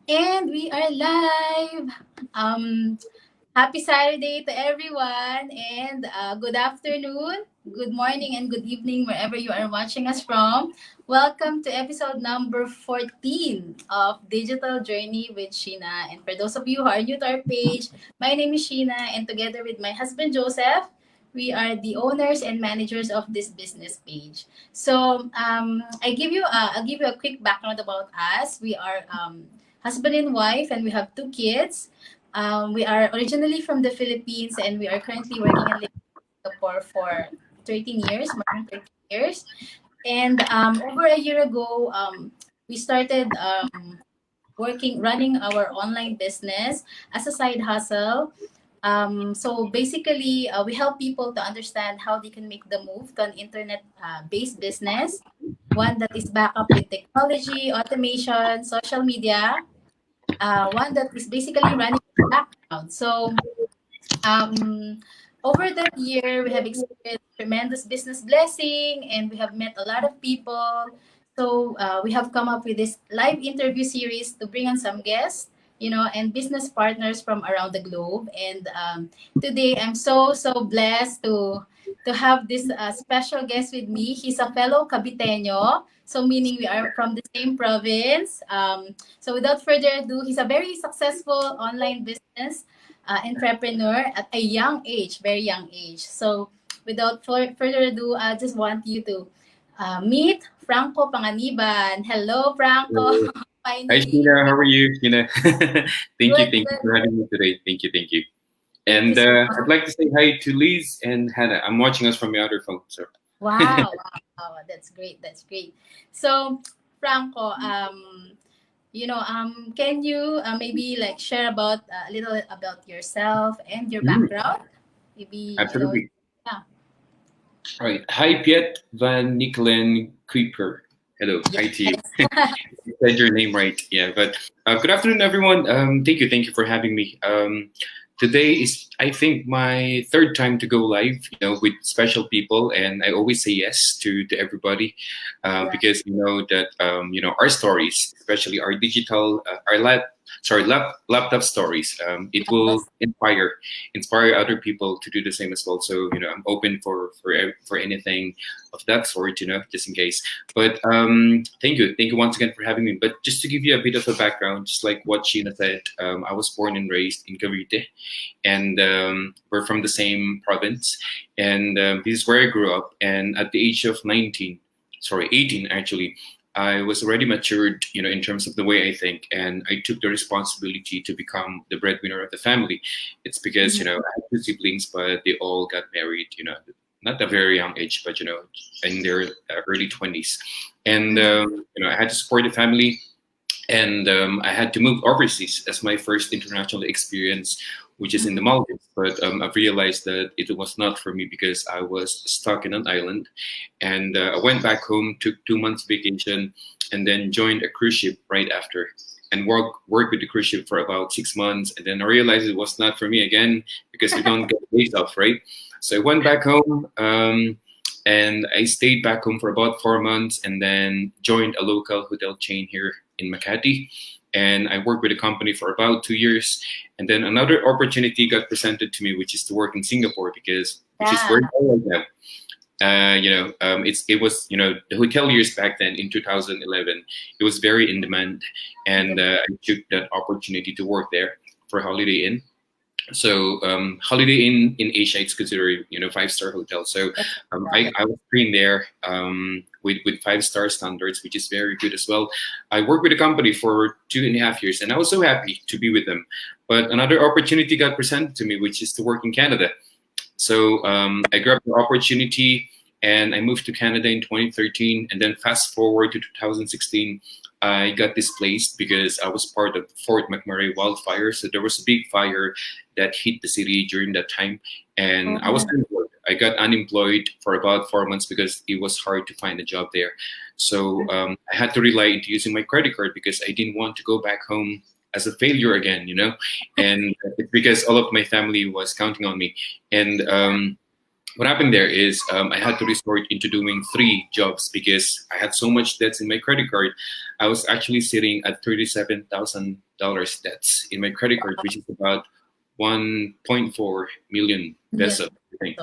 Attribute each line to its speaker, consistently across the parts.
Speaker 1: And we are live. Um, Happy Saturday to everyone, and good afternoon, good morning, and good evening wherever you are watching us from. Welcome to episode number 14 of Digital Journey with Sheena. And for those of you who are new to our page, my name is Sheena, and together with my husband Joseph, we are the owners and managers of this business page. So I'll give you a quick background about us. We are husband and wife, and we have two kids. We are originally from the Philippines, and we are currently working and living in Singapore for 13 years, more than 13 years. And over a year ago, we started running our online business as a side hustle. So basically, we help people to understand how they can make the move to an internet-based business, one that is backed up with technology, automation, social media, one that is basically running in the background. So um, over that year, we have experienced tremendous business blessing, and we have met a lot of people. So we have come up with this live interview series to bring on some guests, and business partners from around the globe. And today, I'm so blessed to have this special guest with me. He's a fellow Caviteño, so meaning we are from the same province. So without further ado, he's a very successful online business entrepreneur at a young age, very young age. So, without further ado, I just want you to meet Franco Panganiban. Hello, Franco.
Speaker 2: Hello. Hi,
Speaker 1: Finally.
Speaker 2: Sheena. How are you, Sheena?
Speaker 1: Good,
Speaker 2: Thank you
Speaker 1: good.
Speaker 2: for having me today. Thank you.
Speaker 1: Thank you
Speaker 2: And
Speaker 1: so much.
Speaker 2: I'd like to say hi to Liz and Hannah. I'm watching us from my other phone, so
Speaker 1: Wow, wow, that's great. That's great. So, Franco, can you maybe like share about a little about yourself and your
Speaker 2: Mhm.
Speaker 1: background? Maybe,
Speaker 2: Absolutely.
Speaker 1: yeah.
Speaker 2: All right. Hi, Piet Van Nicklen Creeper. Hello.
Speaker 1: Yes.
Speaker 2: Hi to you. You said your name right. Yeah, but good afternoon, everyone. Thank you for having me. Today is, I think, my third time to go live, with special people, and I always say yes to everybody,
Speaker 1: Right.
Speaker 2: because that our stories, especially our digital, laptop stories, it will
Speaker 1: Yes.
Speaker 2: inspire other people to do the same as well. So I'm open for anything of that sort, just in case. But thank you once again for having me. But just to give you a bit of a background, just like what Sheena said, I was born and raised in Cavite, and we're from the same province. And this is where I grew up. And at the age of 18 actually, I was already matured, in terms of the way I think, and I took the responsibility to become the breadwinner of the family. It's because
Speaker 1: Mhm.
Speaker 2: I had two siblings, but they all got married, not a very young age, but in their early 20s, and
Speaker 1: Mhm.
Speaker 2: I had to support the family, and I had to move overseas as my first international experience, which is in the
Speaker 1: Mhm.
Speaker 2: Maldives. But I've realized that it was not for me because I was stuck in an island, and I went back home, took 2 months vacation, and then joined a cruise ship right after, and worked with the cruise ship for about 6 months, and then I realized it was not for me again because we don't get days off, right? So I went back home. And I stayed back home for about 4 months, and then joined a local hotel chain here in Makati. And I worked with a company for about 2 years. And then another opportunity got presented to me, which is to work in Singapore, which is where
Speaker 1: Yeah.
Speaker 2: I am right now. It was the hotel years back then in 2011. It was very in demand, and I took that opportunity to work there for Holiday Inn. So Holiday Inn in Asia, it's considered 5-star hotel. So
Speaker 1: That's
Speaker 2: I,
Speaker 1: right.
Speaker 2: I was trained there with 5-star standards, which is very good as well. I worked with the company for 2.5 years, and I was so happy to be with them. But another opportunity got presented to me, which is to work in Canada. So I grabbed the opportunity, and I moved to Canada in 2013. And then fast forward to 2016, I got displaced because I was part of Fort McMurray wildfire. So there was a big fire that hit the city during that time, and I was
Speaker 1: Oh.
Speaker 2: unemployed. I got unemployed for about 4 months because it was hard to find a job there. So I had to rely into using my credit card because I didn't want to go back home as a failure again. And it's because all of my family was counting on me. And what happened there is I had to resort into doing three jobs because I had so much debts in my credit card. I was actually sitting at $37,000 debts in my credit card, which is about 1.4 million
Speaker 1: Yeah.
Speaker 2: peso, I think.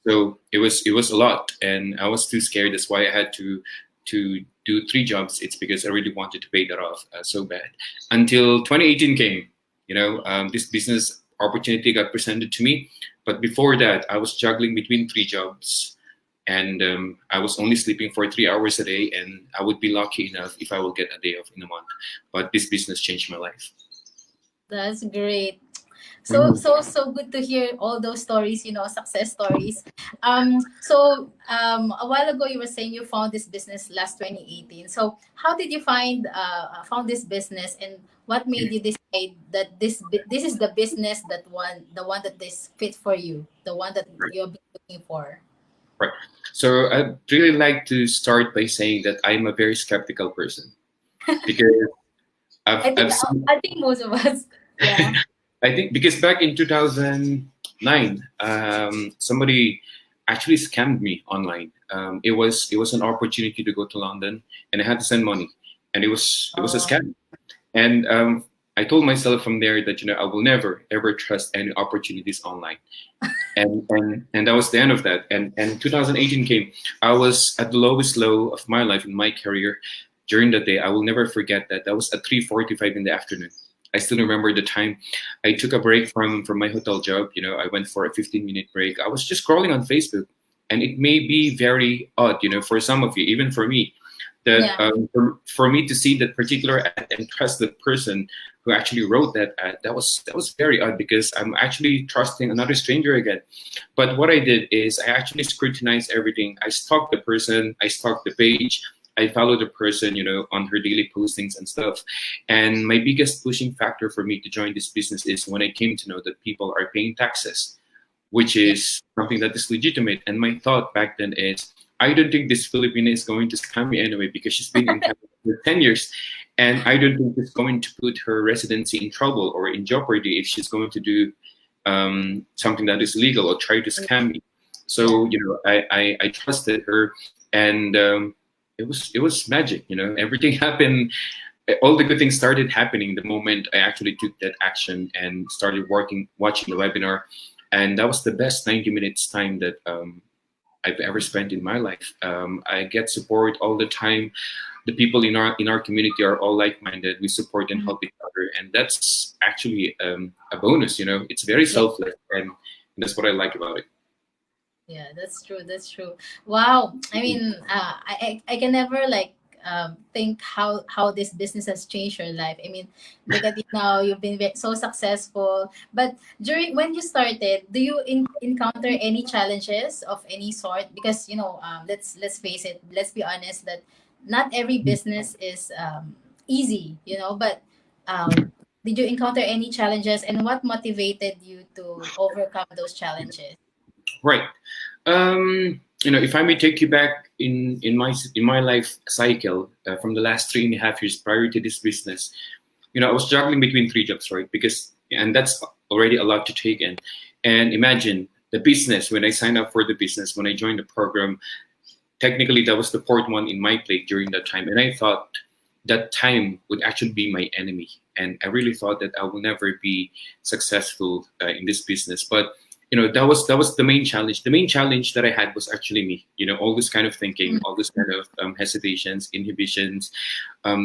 Speaker 1: So
Speaker 2: So it was a lot, and I was too scared. That's why I had to do three jobs. It's because I really wanted to pay that off so bad. Until 2018 came, this business opportunity got presented to me. But before that, I was juggling between three jobs, and I was only sleeping for 3 hours a day. And I would be lucky enough if I will get a day off in a month. But this business changed my life.
Speaker 1: that's great. So
Speaker 2: Mhm.
Speaker 1: so so good to hear all those stories, success stories. A while ago you were saying you found this business last 2018. So how did you found this business, and what made you decide that this is the business the one that is fit for you, the one that
Speaker 2: Right,
Speaker 1: you're looking for?
Speaker 2: right. So I'd really like to start by saying that I'm a very skeptical person because
Speaker 1: I think
Speaker 2: I've seen.
Speaker 1: I think most of us, yeah.
Speaker 2: I think because back in 2009, somebody actually scammed me online. It was an opportunity to go to London, and I had to send money, and it was a
Speaker 1: Oh,
Speaker 2: scam. And I told myself from there that I will never ever trust any opportunities online. And that was the end of that. And 2018 came. I was at the lowest low of my life in my career. During that day, I will never forget that. That was at 3:45 in the afternoon. I still remember the time. I took a break from my hotel job. I went for a 15-minute break. I was just scrolling on Facebook, and it may be very odd, for some of you, even for me, that
Speaker 1: yeah.
Speaker 2: for me to see that particular ad and trust the person who actually wrote that ad, that was very odd because I'm actually trusting another stranger again. But what I did is I actually scrutinized everything. I stalked the person, I stalked the page, I followed the person, on her daily postings and stuff. And my biggest pushing factor for me to join this business is when I came to know that people are paying taxes, which
Speaker 1: Yeah.
Speaker 2: is something that is legitimate. And my thought back then is, I don't think this Filipina is going to scam me anyway because she's been in Canada for 10 years. And I don't think it's going to put her residency in trouble or in jeopardy if she's going to do something that is illegal or try to scam me.
Speaker 1: Yeah.
Speaker 2: So, I trusted her, and it was magic. Everything happened. All the good things started happening the moment I actually took that action and started watching the webinar, and that was the best 90 minutes time that I've ever spent in my life. I get support all the time. The people in our community are all like-minded. We support and
Speaker 1: Mhm.
Speaker 2: help each other, and that's actually a bonus. It's very
Speaker 1: Yeah.
Speaker 2: selfless, and that's what I like about it.
Speaker 1: Yeah, that's true. That's true. Wow. I mean, I can never like think how this business has changed your life. I mean, look at you now. You've been so successful. But during when you started, do you encounter any challenges of any sort? Because let's face it. Let's be honest that not every business is easy. But did you encounter any challenges, and what motivated you to overcome those challenges?
Speaker 2: Right. If I may take you back in my life cycle from the last 3.5 years prior to this business, I was juggling between three jobs, right? And that's already a lot to take in. And imagine the business when I signed up for the business, when I joined the program, technically that was the fourth one in my plate during that time. And I thought that time would actually be my enemy. And I really thought that I will never be successful in this business. But that was the main challenge. The main challenge that I had was actually me. All this kind of thinking, all this kind of hesitations, inhibitions,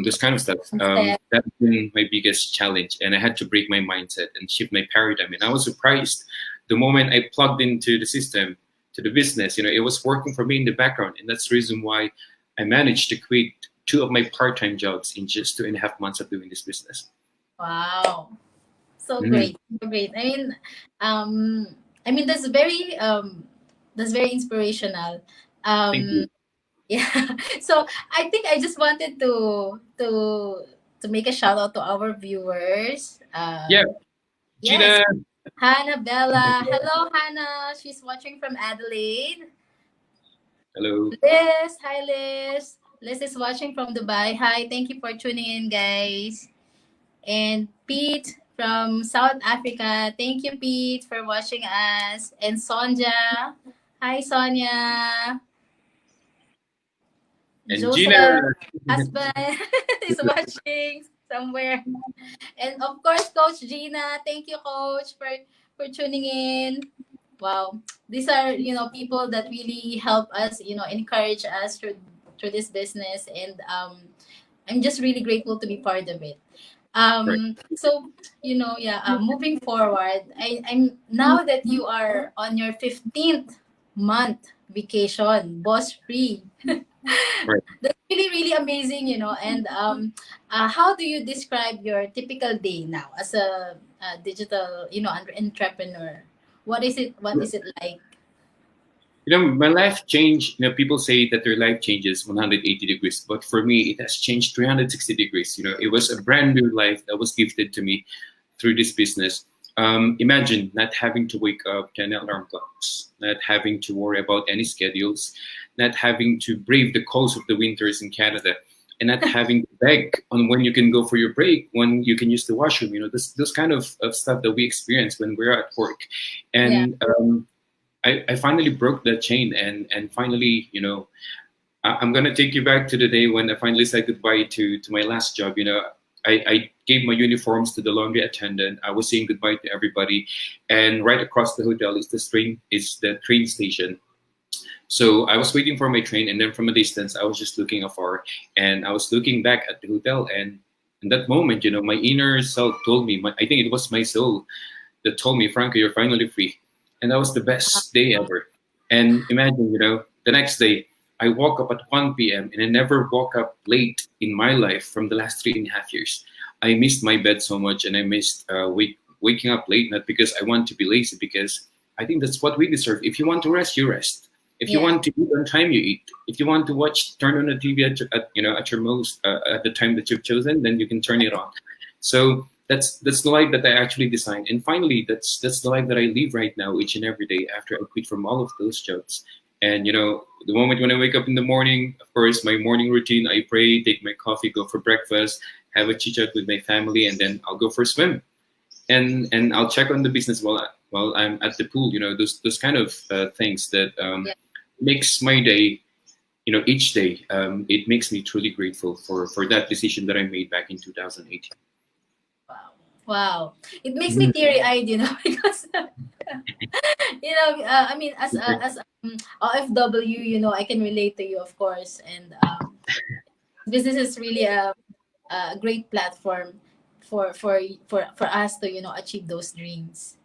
Speaker 2: this kind of stuff.
Speaker 1: Instead,
Speaker 2: That's been my biggest challenge, and I had to break my mindset and shift my paradigm. And I was surprised the moment I plugged into the system, to the business. It was working for me in the background, and that's the reason why I managed to quit two of my part-time jobs in just 2.5 months of doing this business.
Speaker 1: wow. So
Speaker 2: Mhm.
Speaker 1: great. So great. Um that's very inspirational.
Speaker 2: Thank you.
Speaker 1: Yeah. So I think I just wanted to make a shout out to our viewers.
Speaker 2: Yeah,
Speaker 1: Yes,
Speaker 2: Sheena.
Speaker 1: Hannah Bella. Hello Hannah. She's watching from Adelaide.
Speaker 2: Hello.
Speaker 1: Liz, hi Liz. Liz is watching from Dubai. Hi, thank you for tuning in, guys. And Pete from South Africa. Thank you, Pete, for watching us. And Sonja. Hi, Sonia.
Speaker 2: And Gina.
Speaker 1: Joseph, husband, is watching somewhere. And of course, Coach Gina. Thank you, Coach, for tuning in. Wow, these are people that really help us, encourage us through this business, and I'm just really grateful to be part of it.
Speaker 2: Right.
Speaker 1: So yeah. Moving forward, I'm now that you are on your 15th month vacation, boss free.
Speaker 2: Right.
Speaker 1: That's really, really amazing, And how do you describe your typical day now as a digital, entrepreneur? What is it? What is it like?
Speaker 2: My life changed. People say that their life changes 180 degrees, but for me, it has changed 360 degrees. It was a brand new life that was gifted to me through this business. Imagine not having to wake up 10 alarm clocks, not having to worry about any schedules, not having to brave the colds of the winters in Canada, and not having to beg on when you can go for your break, when you can use the washroom. This kind of stuff that we experience when we're at work.
Speaker 1: Yeah,
Speaker 2: And I finally broke that chain, and finally, I'm gonna take you back to the day when I finally said goodbye to my last job. I gave my uniforms to the laundry attendant. I was saying goodbye to everybody, and right across the hotel is the train station. So I was waiting for my train, and then from a distance, I was just looking afar, and I was looking back at the hotel, and in that moment, my inner self told me, I think it was my soul that told me, Franco, you're finally free. And that was the best day ever. And imagine, the next day, I woke up at 1 p.m. and I never woke up late in my life from the last 3.5 years. I missed my bed so much, and I missed waking up late, not because I want to be lazy, because I think that's what we deserve. If you want to rest, you rest. If you
Speaker 1: yeah,
Speaker 2: want to eat on time, you eat. If you want to turn on the TV at your most at the time that you've chosen, then you can turn it on. So that's the life that I actually designed. And finally, that's the life that I live right now, each and every day after I quit from all of those jobs. And the moment when I wake up in the morning, of course, my morning routine, I pray, take my coffee, go for breakfast, have a chit chat with my family, and then I'll go for a swim. And I'll check on the business while I'm at the pool. Those kind of things that
Speaker 1: yeah.
Speaker 2: makes my day. Each day, it makes me truly grateful for that decision that I made back in 2018.
Speaker 1: Wow, wow. It makes me teary eyed, because I mean, as OFW, I can relate to you, of course, and business is really a great platform for us to achieve those dreams.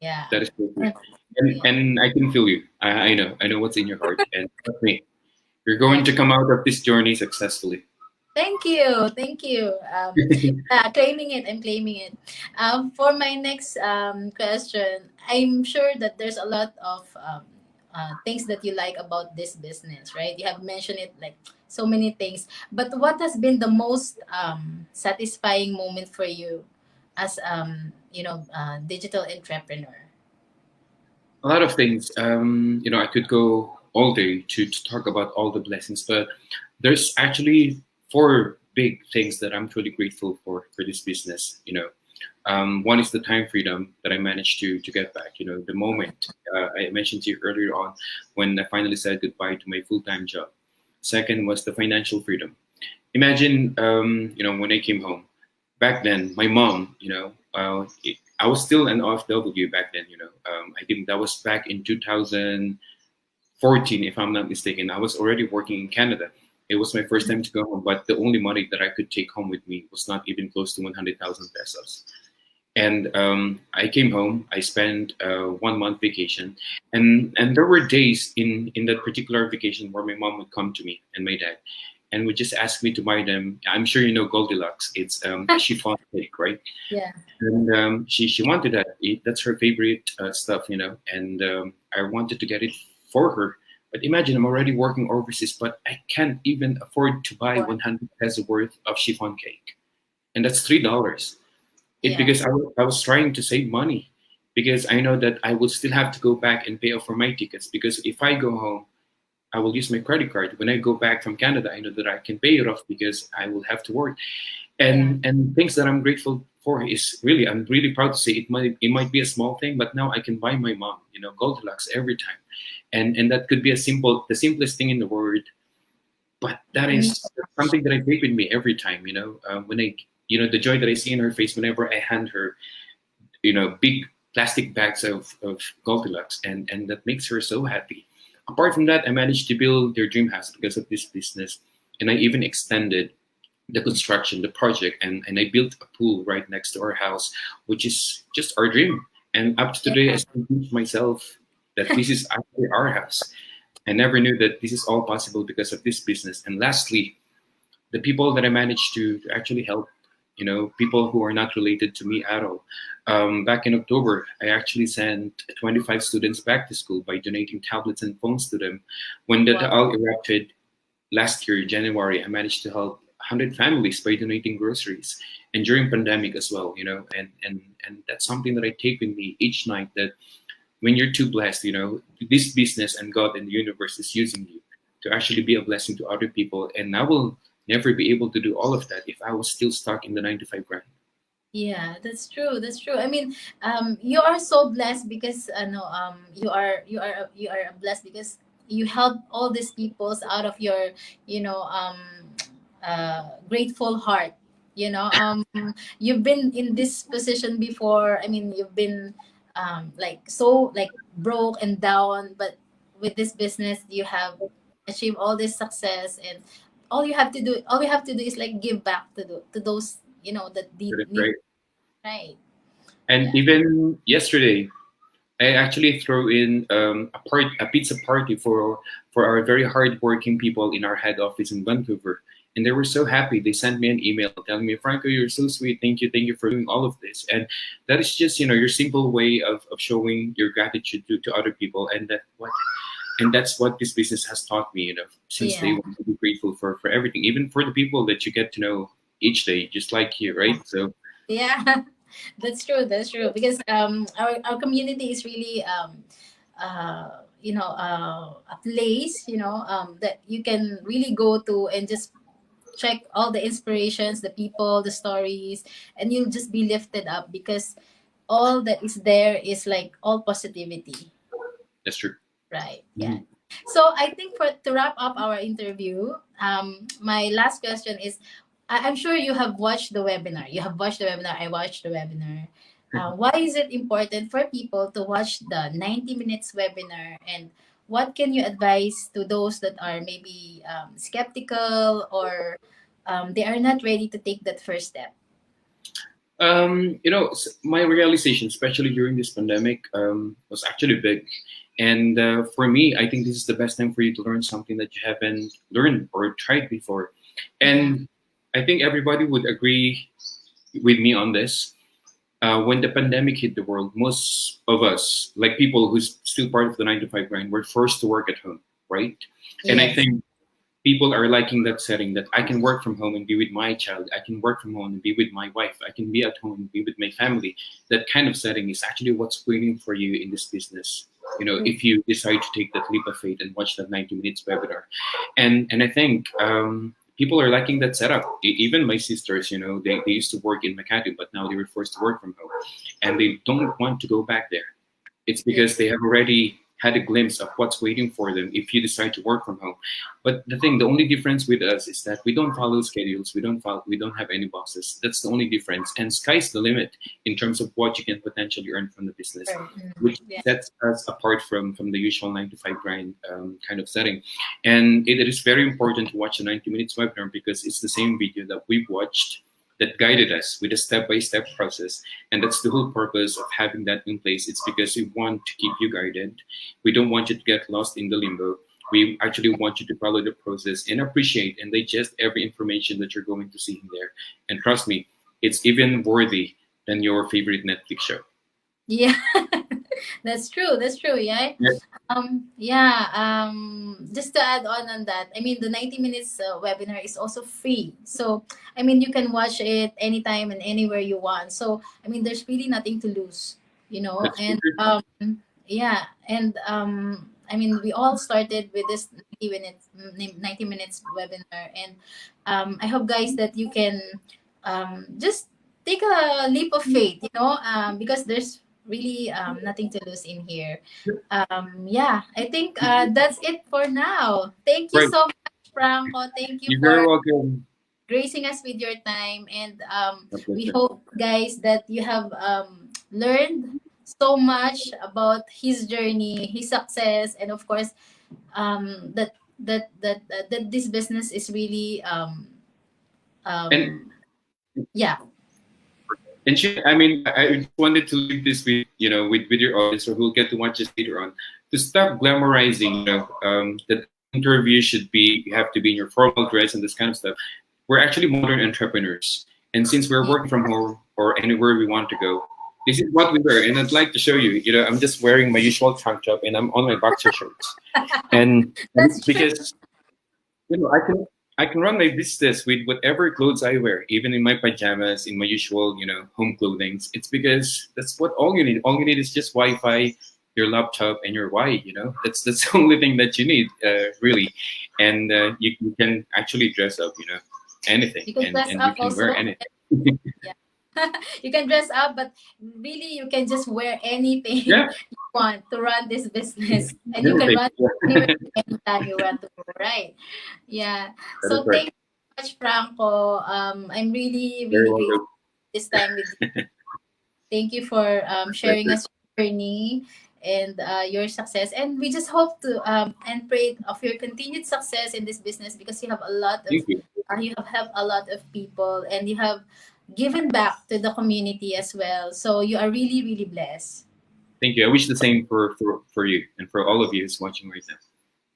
Speaker 1: Yeah.
Speaker 2: That is so true.
Speaker 1: And,
Speaker 2: And,
Speaker 1: yeah.
Speaker 2: and I can feel you. I know what's in your heart. And trust me, you're going
Speaker 1: Yeah.
Speaker 2: to come out of this journey successfully.
Speaker 1: Thank you. Thank you. Claiming it. I'm claiming it. For my next question, I'm sure that there's a lot of things that you like about this business, right? You have mentioned it like so many things. But what has been the most satisfying moment for you as digital entrepreneur?
Speaker 2: A lot of things. I could go all day to talk about all the blessings, but there's actually four big things that I'm truly grateful for this business. One is the time freedom that I managed to get back. The moment I mentioned to you earlier on when I finally said goodbye to my full time job. Second was the financial freedom. Imagine, when I came home back then, my mom, I was still an OFW back then. I think that was back in 2014, if I'm not mistaken. I was already working in Canada. It was my first time to go home, but the only money that I could take home with me was not even close to 100,000 pesos. And I came home. I spent 1 month vacation, and there were days in that particular vacation where my mom would come to me and my dad, and would just ask me to buy them. I'm sure you know Goldilocks. It's a chiffon cake, right?
Speaker 1: Yeah.
Speaker 2: And she wanted that. That's her favorite stuff, And I wanted to get it for her. But imagine I'm already working overseas, but I can't even afford to buy
Speaker 1: Or
Speaker 2: 100 peso worth of chiffon cake, and that's $3. It
Speaker 1: yeah.
Speaker 2: because I was trying to save money because I know that I will still have to go back and pay off for my tickets because if I go home, I will use my credit card. When I go back from Canada, I know that I can pay it off because I will have to work.
Speaker 1: Yeah.
Speaker 2: And things that I'm grateful before is really, I'm really proud to say, it might be a small thing, but now I can buy my mom, Goldilocks every time, and that could be the simplest thing in the world, but that
Speaker 1: Mm.
Speaker 2: is something that I take with me every time. When the joy that I see in her face whenever I hand her, big plastic bags of Goldilocks, and that makes her so happy. Apart from that, I managed to build their dream house because of this business, and I even extended the construction, the project, and I built a pool right next to our house, which is just our dream. And up to today, I
Speaker 1: Yeah.
Speaker 2: still teach myself that this is actually our house. I never knew that this is all possible because of this business. And lastly, the people that I managed to actually help, people who are not related to me at all. Back in October, I actually sent 25 students back to school by donating tablets and phones to them. When the
Speaker 1: Wow.
Speaker 2: Taal erupted last year, January, I managed to help 100 families by donating groceries. And during pandemic as well, and that's something that I take with me each night, that when you're too blessed, this business and God and the universe is using you to actually be a blessing to other people. And I will never be able to do all of that if I was still stuck in the 9 to 5 grind.
Speaker 1: Yeah, that's true. That's true. I mean, you are so blessed because no, you are blessed because you help all these peoples out of your, grateful heart. You've been in this position before. I mean, you've been like so like broke and down, but with this business, you have achieved all this success, and all you have to do is like give back to those that
Speaker 2: That is
Speaker 1: need.
Speaker 2: right.
Speaker 1: Right.
Speaker 2: And
Speaker 1: Yeah.
Speaker 2: even yesterday, I actually threw in a pizza party for our very hardworking people in our head office in Vancouver, and they were so happy. They sent me an email telling me, "Franco, you're so sweet. Thank you for doing all of this." And that is just your simple way of showing your gratitude to other people, and that's what this business has taught me. Since day
Speaker 1: Yeah.
Speaker 2: one, to be grateful for everything, even for the people that you get to know each day, just like you, right? So
Speaker 1: Yeah. That's true. That's true. Because our community is really a place, that you can really go to and just check all the inspirations, the people, the stories, and you'll just be lifted up because all that is there is like all positivity.
Speaker 2: that's true.
Speaker 1: Right. Yeah.
Speaker 2: Mhm.
Speaker 1: So I think for to wrap up our interview, my last question is, I'm sure you have watched the webinar. You have watched the webinar. I watched the webinar. Why is it important for people to watch the 90 minutes webinar, and what can you advise to those that are maybe skeptical, or they are not ready to take that first step?
Speaker 2: My realization, especially during this pandemic, was actually big. And for me, I think this is the best time for you to learn something that you haven't learned or tried before.
Speaker 1: Yeah.
Speaker 2: And I think everybody would agree with me on this. When the pandemic hit the world, most of us, like people who's still part of the 9 to 5 grind, were forced to work at home, right? And I
Speaker 1: Yes.
Speaker 2: think people are liking that setting, that I can work from home and be with my child. I can work from home and be with my wife. I can be at home and be with my family. That kind of setting is actually what's waiting for you in this business. If you decide to take that leap of faith and watch that 90 minutes webinar, and I think people are liking that setup. Even my sisters, they used to work in Makati, but now they were forced to work from home, and they don't want to go back there. It's
Speaker 1: Yeah.
Speaker 2: because they have already had a glimpse of what's waiting for them if you decide to work from home. But the only difference with us is that we don't follow schedules. We don't have any bosses. That's the only difference. And sky's the limit in terms of what you can potentially earn from the business,
Speaker 1: Right. Mhm.
Speaker 2: which
Speaker 1: Yeah.
Speaker 2: sets us apart from the usual 9 to 5 grind kind of setting. And it is very important to watch the 90 minutes webinar because it's the same video that we've watched that guided us with a step-by-step process, and that's the whole purpose of having that in place. It's because we want to keep you guided. We don't want you to get lost in the limbo. We actually want you to follow the process and appreciate and digest every information that you're going to see in there. And trust me, it's even worthy than your favorite Netflix show.
Speaker 1: Yeah. That's true. That's true. Yeah.
Speaker 2: Yeah,
Speaker 1: Yeah. Just to add on that, I mean, the 90 minutes webinar is also free. So, I mean, you can watch it anytime and anywhere you want. So, I mean, there's really nothing to lose,
Speaker 2: that's
Speaker 1: and
Speaker 2: true.
Speaker 1: yeah. And I mean, we all started with this 90 minutes webinar. And I hope, guys, that you can just take a leap of faith, you know, because there's really nothing to lose in here. Yeah, I think that's it for now. Thank you
Speaker 2: Right.
Speaker 1: so much, Franco. Thank you
Speaker 2: You're very
Speaker 1: for
Speaker 2: welcome.
Speaker 1: gracing us with your time. And
Speaker 2: My
Speaker 1: we
Speaker 2: pleasure.
Speaker 1: hope, guys, that you have learned so much about his journey, his success, and of course, that this business is really
Speaker 2: And
Speaker 1: um, yeah.
Speaker 2: and she, I mean, I just wanted to leave this with with your audience or who'll get to watch this later on, to stop glamorizing, that interview should be you have to be in your formal dress and this kind of stuff. We're actually modern entrepreneurs, and since we're working from home or anywhere we want to go, this is what we wear. And I'd like to show you. I'm just wearing my usual tank top and I'm on my boxer shorts, and
Speaker 1: That's true.
Speaker 2: because I can run my business with whatever clothes I wear, even in my pajamas, in my usual, home clothing. It's because that's what all you need. All you need is just Wi-Fi, your laptop, and your Wi. That's the only thing that you need, really. And you can actually dress up, anything,
Speaker 1: You can
Speaker 2: and
Speaker 1: dress
Speaker 2: and you
Speaker 1: up
Speaker 2: can wear
Speaker 1: also.
Speaker 2: anything.
Speaker 1: Yeah. You can dress up, but really you can just wear anything
Speaker 2: Yeah,
Speaker 1: you want to run this business. And you can
Speaker 2: anything.
Speaker 1: run
Speaker 2: Yeah,
Speaker 1: anywhere anytime you want to go, right? Yeah.
Speaker 2: that is
Speaker 1: So
Speaker 2: right.
Speaker 1: thank you so much, Franco. I'm really,
Speaker 2: Very
Speaker 1: really grateful
Speaker 2: welcome.
Speaker 1: this time with you. Thank you for sharing
Speaker 2: Pleasure.
Speaker 1: us your journey and your success. And we just hope to and pray of your continued success in this business, because you have a lot of
Speaker 2: Thank you.
Speaker 1: you have helped a lot of people, and you have given back to the community as well. So you are really, really blessed.
Speaker 2: Thank you. I wish the same for you and for all of you who's watching right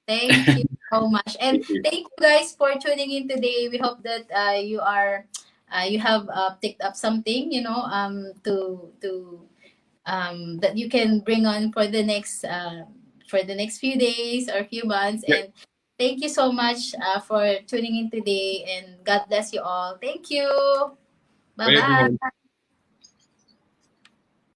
Speaker 1: Thank
Speaker 2: now.
Speaker 1: you so much, and
Speaker 2: Thank you.
Speaker 1: thank you guys for tuning in today. We hope that you have picked up something, that you can bring on for the next few days or few months.
Speaker 2: Yeah.
Speaker 1: And thank you so much for tuning in today. And God bless you all. Thank you. Bye
Speaker 2: Bye, everyone.
Speaker 1: bye.